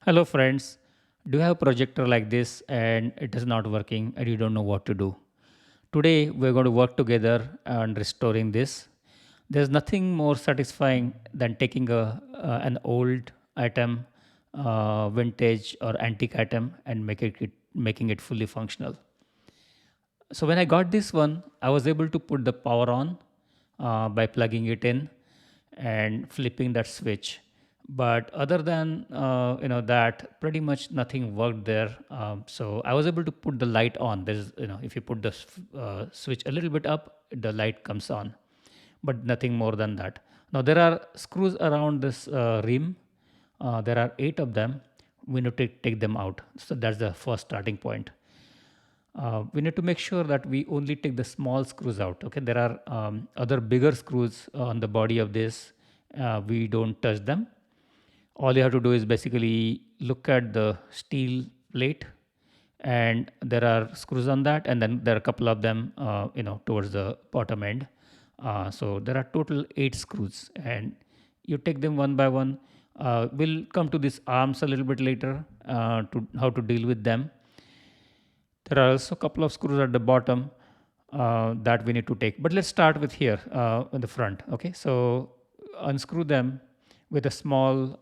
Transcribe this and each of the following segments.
Hello friends, do you have a projector like this and it is not working and you don't know what to do? Today we're going to work together on restoring this. There's nothing more satisfying than taking an old item, vintage or antique item and making it fully functional. So when I got this one, I was able to put the power on by plugging it in and flipping that switch. But other than that, pretty much nothing worked there. So I was able to put the light on. There's if you put the switch a little bit up, the light comes on, but nothing more than that. Now there are screws around this rim. There are 8 of them. We need to take them out. So that's the first starting point. We need to make sure that we only take the small screws out. Okay, there are other bigger screws on the body of this. We don't touch them. All you have to do is basically look at the steel plate, and there are screws on that, and then there are a couple of them towards the bottom end. So there are total 8 screws, and you take them one by one. We'll come to these arms a little bit later, to how to deal with them. There are also a couple of screws at the bottom that we need to take. But let's start with here in the front. Okay, so unscrew them with a small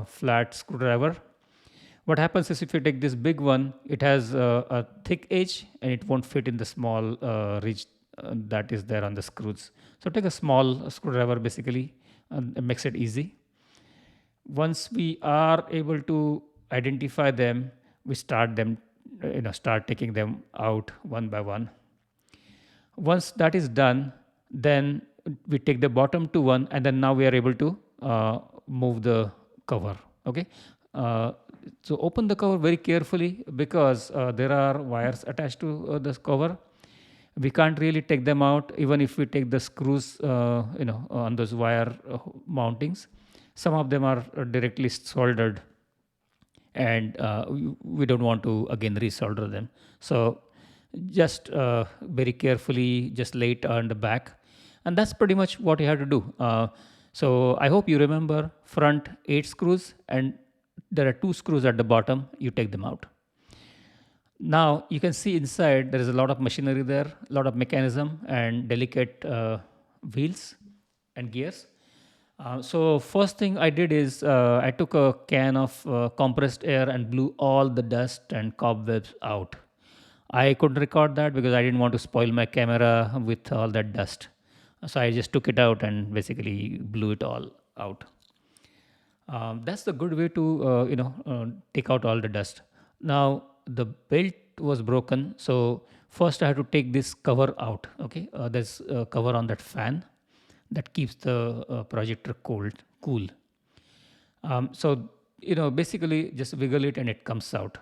flat screwdriver. What happens is if you take this big one, it has a thick edge and it won't fit in the small ridge that is there on the screws. So take a small screwdriver basically, and it makes it easy. Once we are able to identify them, we start taking them out one by one. Once that is done, then we take the bottom to one, and then now we are able to move the cover. Okay, uh, so open the cover very carefully because there are wires attached to this cover. We can't really take them out even if we take the screws on those wire mountings. Some of them are directly soldered, and we don't want to again resolder them. So just very carefully just lay it on the back, and that's pretty much what you have to do. So I hope you remember front 8 screws, and there are 2 screws at the bottom. You take them out. Now you can see inside there is a lot of machinery there, a lot of mechanism and delicate wheels and gears. So first thing I did is I took a can of compressed air and blew all the dust and cobwebs out. I couldn't record that because I didn't want to spoil my camera with all that dust. So I just took it out and basically blew it all out. That's the good way to take out all the dust. Now the belt was broken, so first I had to take this cover out. Okay, there's a cover on that fan that keeps the projector cool. So basically just wiggle it and it comes out.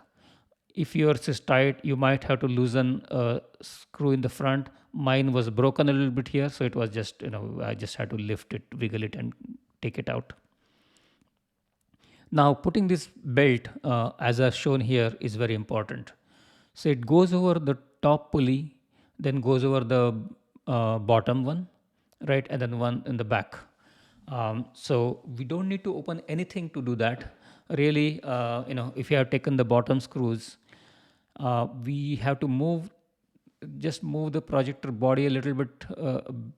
If yours is tight, you might have to loosen a screw in the front. Mine was broken a little bit here, so it was just I just had to lift it, wiggle it, and take it out. Now putting this belt as I've shown here is very important. So it goes over the top pulley, then goes over the bottom one, right, and then one in the back. So we don't need to open anything to do that. Really, if you have taken the bottom screws, we have to just move the projector body a little bit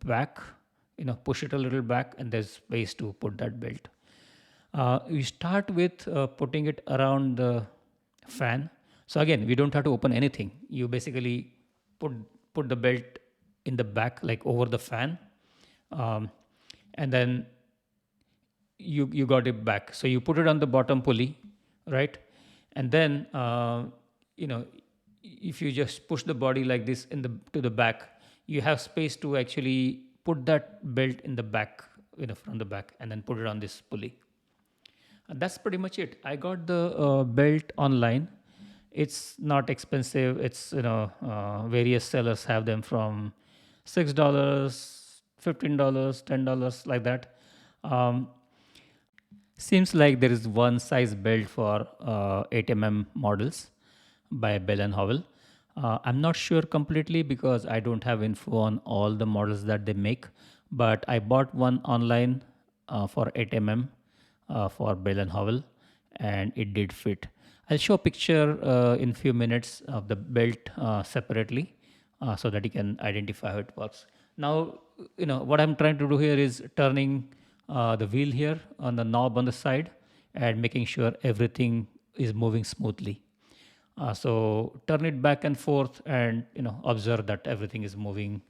back, push it a little back, and there's space to put that belt. We start with putting it around the fan. So again, we don't have to open anything. You basically put put the belt in the back, like over the fan, um, and then you got it back. So you put it on the bottom pulley, right? And then you know if you just push the body like this to the back, you have space to actually put that belt in the back, from the back, and then put it on this pulley. And that's pretty much it. I got the belt online. It's not expensive. It's various sellers have them from $6, $15, $10, like that. Um, Seems like there is one size belt for 8mm models by Bell and Howell. I'm not sure completely because I don't have info on all the models that they make, but I bought one online for 8mm for Bell and Howell, and it did fit. I'll show a picture in few minutes of the belt separately so that you can identify how it works. Now, what I'm trying to do here is turning the wheel here on the knob on the side and making sure everything is moving smoothly. So turn it back and forth and observe that everything is moving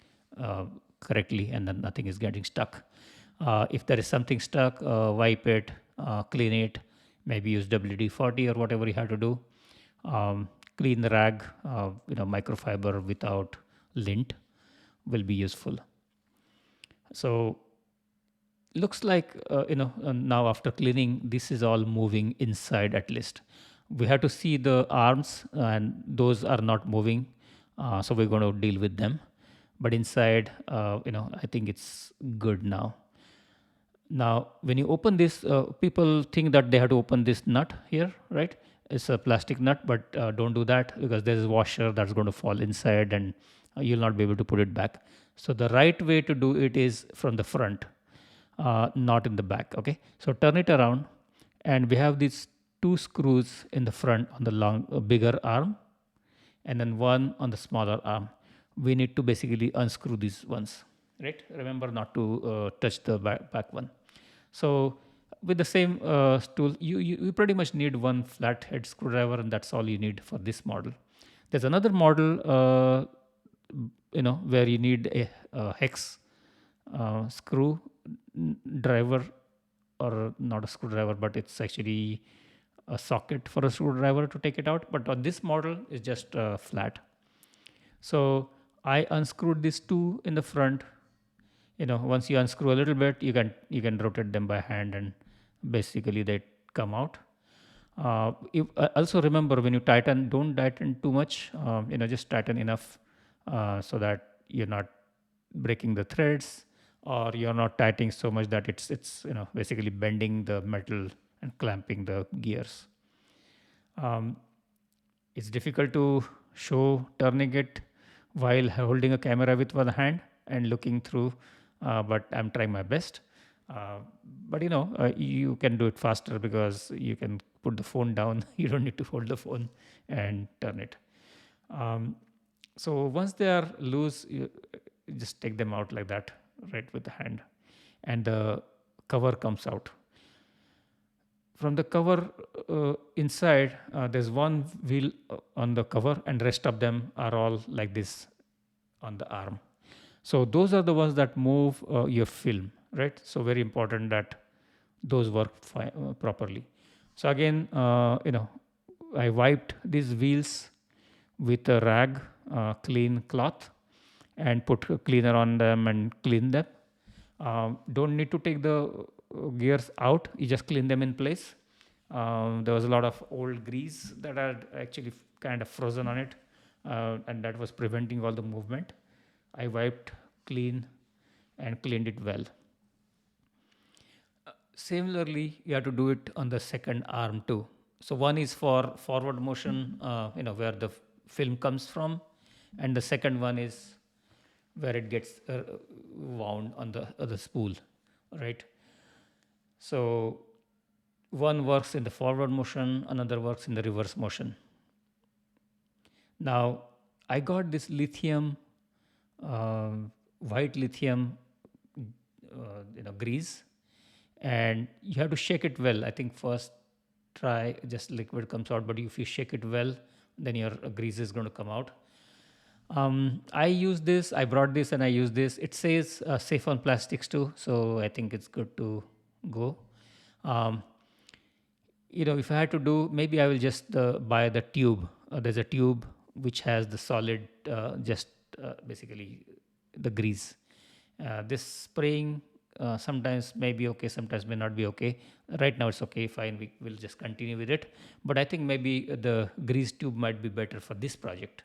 correctly and then nothing is getting stuck. If there is something stuck, wipe it, clean it, maybe use WD-40 or whatever you have to do. Clean the rag, microfiber without lint will be useful. So looks like now after cleaning this is all moving inside. At least we have to see the arms and those are not moving, so we're going to deal with them. But inside, I think it's good now. Now when you open this, people think that they have to open this nut here, right? It's a plastic nut, but don't do that because there's a washer that's going to fall inside and you'll not be able to put it back. So the right way to do it is from the front, not in the back. Okay, so turn it around and we have these two screws in the front on the long bigger arm and then one on the smaller arm. We need to basically unscrew these ones, right? Remember not to touch the back one. So with the same tool, you pretty much need one flathead screwdriver and that's all you need for this model. There's another model where you need a hex screw driver, or not a screwdriver, but it's actually a socket for a screwdriver to take it out. But on this model, it's just flat. So I unscrewed these two in the front. Once you unscrew a little bit, you can rotate them by hand, and basically they come out. Also remember, when you tighten, don't tighten too much. Just tighten enough so that you're not breaking the threads, or you're not tightening so much that it's basically bending the metal and clamping the gears. It's difficult to show turning it while holding a camera with one hand and looking through, but I'm trying my best. But you can do it faster because you can put the phone down. You don't need to hold the phone and turn it. So once they are loose, you just take them out like that, right, with the hand, and the cover comes out. From the cover inside, there's one wheel on the cover, and rest of them are all like this on the arm. So those are the ones that move your film, right? So very important that those work properly. So again, I wiped these wheels with a rag, clean cloth, and put a cleaner on them and clean them. Don't need to take the gears out, you just clean them in place. There was a lot of old grease that had actually kind of frozen on it, and that was preventing all the movement. I wiped clean and cleaned it well. Similarly, you have to do it on the second arm too. So one is for forward motion, where the film comes from, and the second one is where it gets wound on the spool, right? So one works in the forward motion, another works in the reverse motion. Now I got this lithium, white lithium, grease, and you have to shake it well. I think first try just liquid comes out, but if you shake it well, then your grease is going to come out. I use this. I brought this and I use this. It says safe on plastics too, so I think it's good to go. If I had to do, maybe I will just buy the tube. There's a tube which has the solid, basically the grease. This spraying sometimes may be okay, sometimes may not be okay. Right now it's okay, fine, we will just continue with it. But I think maybe the grease tube might be better for this project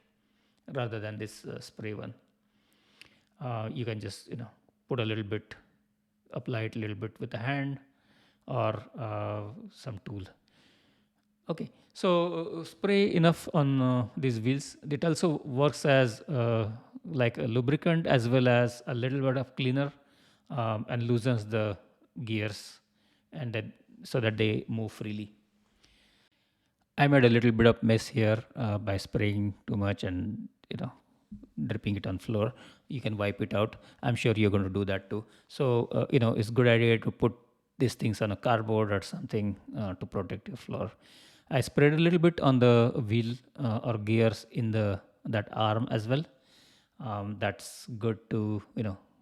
rather than this spray one. You can just put a little bit, apply it a little bit with the hand or some tool. Okay, so spray enough on these wheels. It also works as like a lubricant as well as a little bit of cleaner, and loosens the gears, and then so that they move freely. I made a little bit of mess here by spraying too much and dripping it on floor. You can wipe it out. I'm sure you're going to do that too. So it's good idea to put these things on a cardboard or something to protect your floor. I sprayed a little bit on the wheel or gears in the that arm as well. That's good to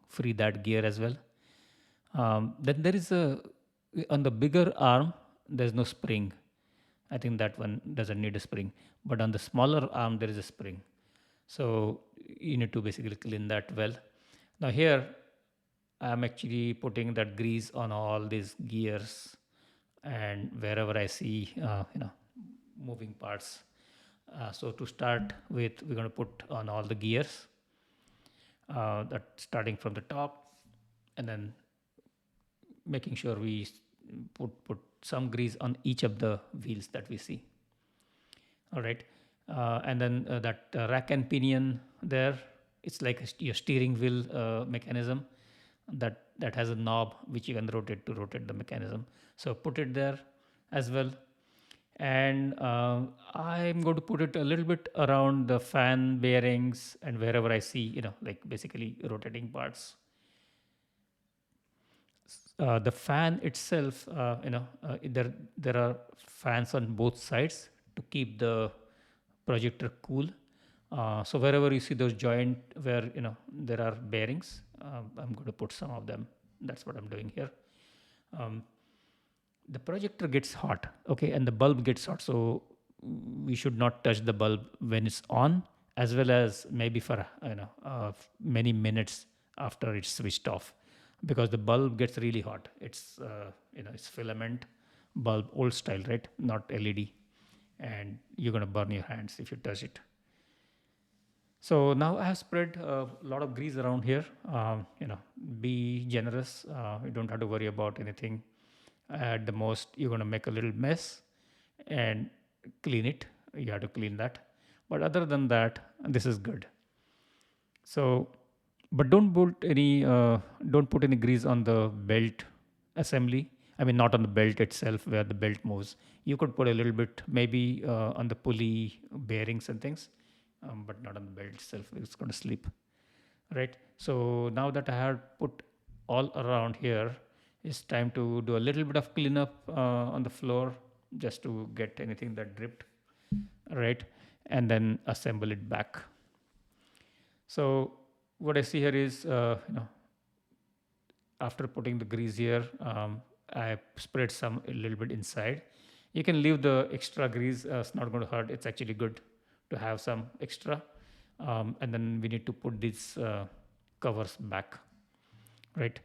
free that gear as well. Then there is a on the bigger arm. There's no spring. I think that one doesn't need a spring, but on the smaller arm there is a spring. So you need to basically clean that well. Now here I'm actually putting that grease on all these gears and wherever I see moving parts. So to start with, we're going to put on all the gears. That starting from the top, and then making sure we put some grease on each of the wheels that we see. All right, and then that rack and pinion there, it's like your steering wheel mechanism that has a knob which you can rotate to rotate the mechanism. So put it there as well. And I'm going to put it a little bit around the fan bearings and wherever I see like basically rotating parts. The fan itself, there are fans on both sides to keep the projector cool. So wherever you see those joint where there are bearings, I'm going to put some of them. That's what I'm doing here. Um, the projector gets hot, okay, and the bulb gets hot. So we should not touch the bulb when it's on, as well as maybe for many minutes after it's switched off, because the bulb gets really hot. It's it's filament bulb, old style, right? Not LED, and you're gonna burn your hands if you touch it. So now I have spread a lot of grease around here. Be generous. You don't have to worry about anything. At the most, you're going to make a little mess and clean it. You have to clean that. But other than that, this is good. So, but don't put any grease on the belt assembly. I mean, not on the belt itself where the belt moves. You could put a little bit maybe on the pulley bearings and things, but not on the belt itself. It's going to slip, right? So now that I have put all around here, it's time to do a little bit of cleanup on the floor just to get anything that dripped, right? And then assemble it back. So what I see here is, after putting the grease here, I spread some a little bit inside. You can leave the extra grease. It's not going to hurt. It's actually good to have some extra. And then we need to put these covers back, right?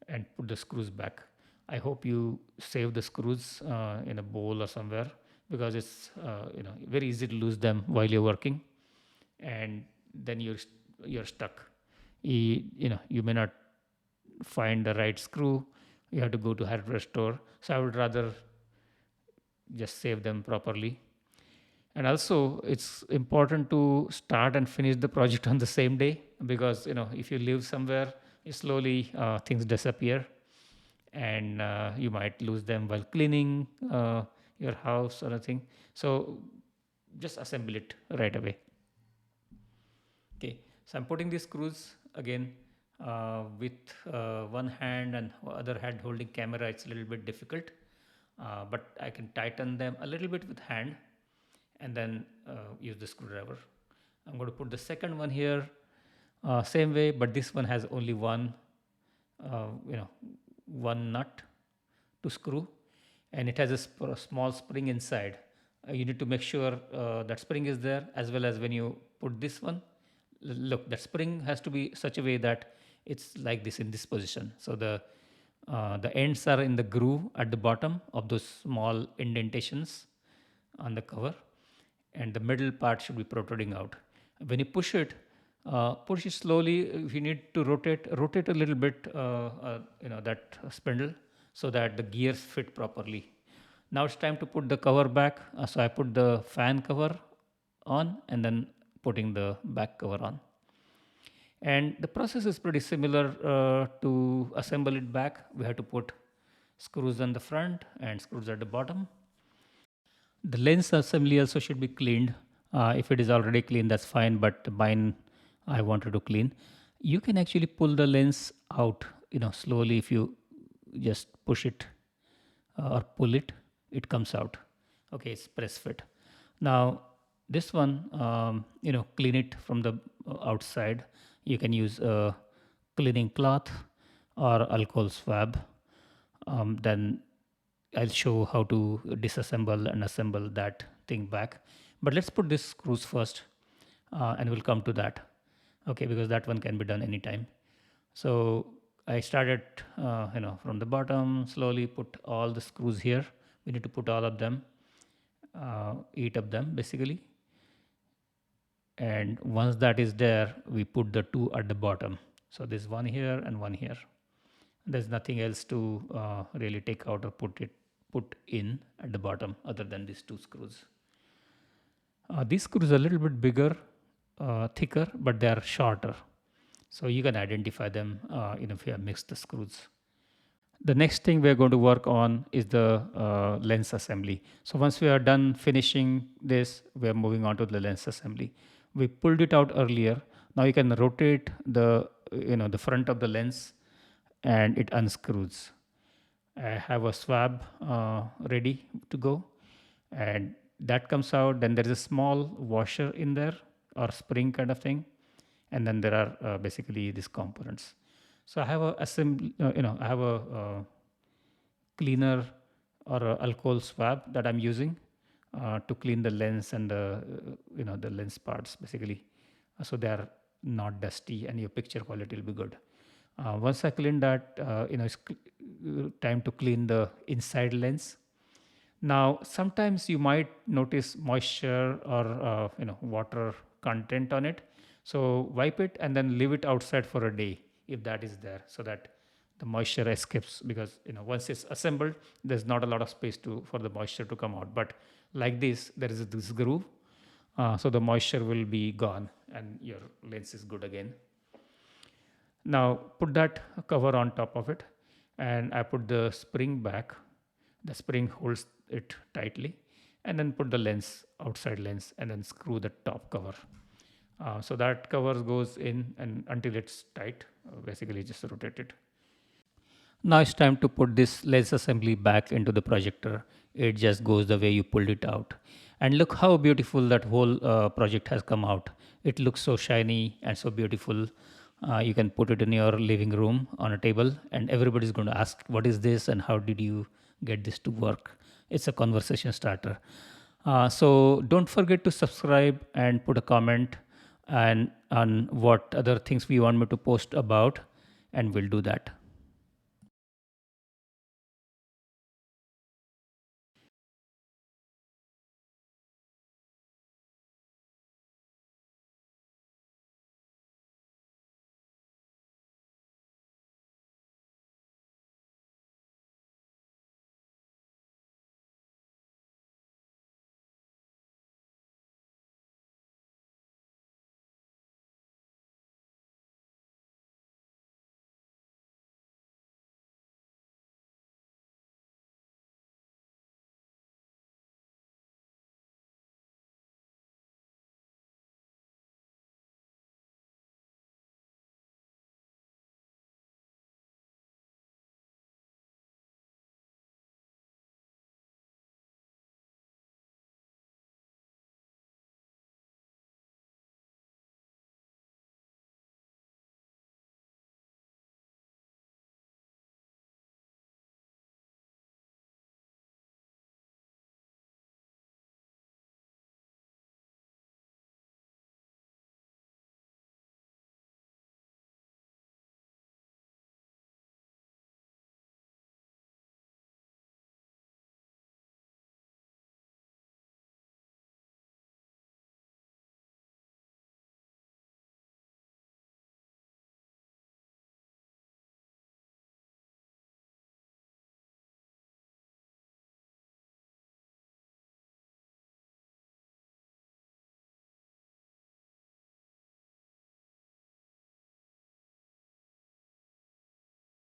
And put the screws back. I hope you save the screws in a bowl or somewhere, because it's very easy to lose them while you're working, and then you're stuck. You may not find the right screw. You have to go to hardware store. So I would rather just save them properly. And also, it's important to start and finish the project on the same day, because if you live somewhere, slowly things disappear, and you might lose them while cleaning your house or anything. So just assemble it right away. Okay, so I'm putting these screws again with one hand, and other hand holding camera. It's a little bit difficult, but I can tighten them a little bit with hand and then use the screwdriver. I'm going to put the second one here, same way, but this one has only one one nut to screw, and it has a small spring inside. You need to make sure that spring is there, as well as when you put this one, look, that spring has to be such a way that it's like this in this position. So the ends are in the groove at the bottom of those small indentations on the cover, and the middle part should be protruding out. When you push it slowly. If you need to rotate a little bit, that spindle, so that the gears fit properly. Now it's time to put the cover back. So I put the fan cover on, and then putting the back cover on. And the process is pretty similar to assemble it back. We have to put screws on the front and screws at the bottom. The lens assembly also should be cleaned. If it is already clean, that's fine, but mine I wanted to clean. You can actually pull the lens out, slowly. If you just push it or pull it, it comes out. Okay, it's press fit. Now this one, clean it from the outside. You can use a cleaning cloth or alcohol swab. Then I'll show how to disassemble and assemble that thing back. But let's put this screws first, and we'll come to that. Okay, because that one can be done anytime. So I started, from the bottom, slowly put all the screws here. We need to put all of them, 8 of them basically. And once that is there, we put the 2 at the bottom. So there's one here and one here. There's nothing else to really take out or put in at the bottom other than these 2 screws. These screws are a little bit bigger, thicker, but they are shorter. So you can identify them if you have mixed the screws. The next thing we're going to work on is the lens assembly. So once we are done finishing this, we're moving on to the lens assembly. We pulled it out earlier. Now you can rotate the front of the lens and it unscrews. I have a swab ready to go, and that comes out. Then there is a small washer in there, or spring kind of thing, and then there are basically these components. So I have a I have a cleaner or a alcohol swab that I'm using to clean the lens and the lens parts basically, so they are not dusty and your picture quality will be good. Once I clean that, it's time to clean the inside lens. Now, sometimes you might notice moisture or water content on it. So wipe it and then leave it outside for a day if that is there, so that the moisture escapes. Because once it's assembled, there's not a lot of space for the moisture to come out. But like this, there is this groove, so the moisture will be gone and your lens is good again. Now put that cover on top of it, and I put the spring back. The spring holds it tightly, and then put the lens, outside lens, and then screw the top cover. So that cover goes in and until it's tight, basically just rotate it. Now it's time to put this lens assembly back into the projector. It just goes the way you pulled it out. And look how beautiful that whole project has come out. It looks so shiny and so beautiful. You can put it in your living room on a table, and everybody's going to ask, what is this and how did you get this to work? It's a conversation starter. So don't forget to subscribe and put a comment and on what other things we want me to post about, and we'll do that.